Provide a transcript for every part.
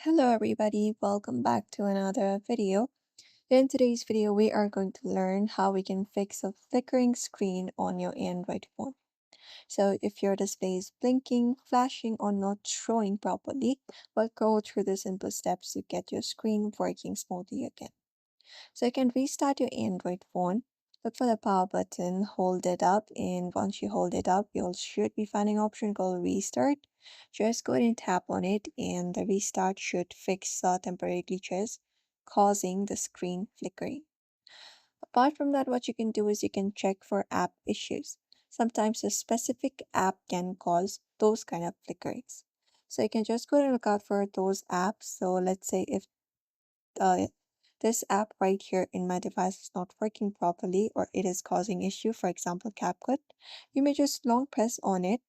Hello everybody, welcome back to another video. In today's video, we are going to learn how we can fix a flickering screen on your Android phone. So if your display is blinking, flashing, or not showing properly, we'll go through the simple steps to get your screen working smoothly again. So you can restart your Android phone. Look for the power button, hold it up, and once you hold it up, you should be finding an option called restart. Just go ahead and tap on it, and the restart should fix temporary glitches causing the screen flickering. Apart from that, what you can do is you can check for app issues. Sometimes a specific app can cause those kind of flickerings. So you can just go and look out for those apps. So let's say if uh, this app right here in my device is not working properly or it is causing issue, for example, CapCut, you may just long press on it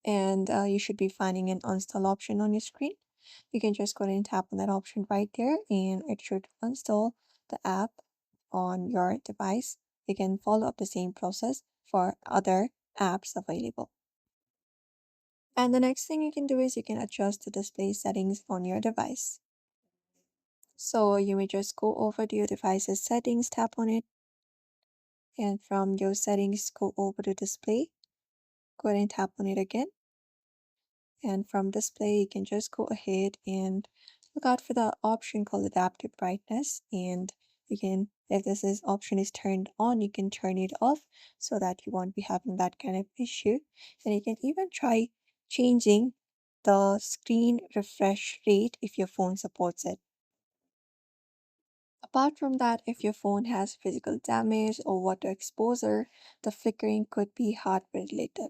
and you should be finding an uninstall option on your screen. You can just go ahead and tap on that option right there and it should uninstall the app on your device. You can follow up the same process for other apps available. And the next thing you can do is you can adjust the display settings on your device. So you may just go over to your device's settings, tap on it, and from your settings, go over to display. Go ahead and tap on it again. And from display, you can just go ahead and look out for the option called adaptive brightness. And you can, if option is turned on, you can turn it off so that you won't be having that kind of issue. And you can even try changing the screen refresh rate if your phone supports it. Apart from that, if your phone has physical damage or water exposure, the flickering could be hardware related.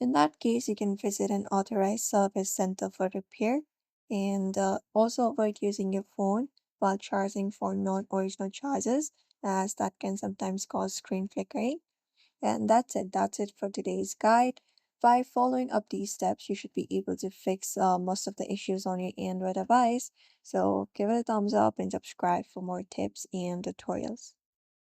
In that case, you can visit an authorized service center for repair and also avoid using your phone while charging for non-original charges, as that can sometimes cause screen flickering. And that's it. That's it for today's guide. By following up these steps, you should be able to fix most of the issues on your Android device. So give it a thumbs up and subscribe for more tips and tutorials.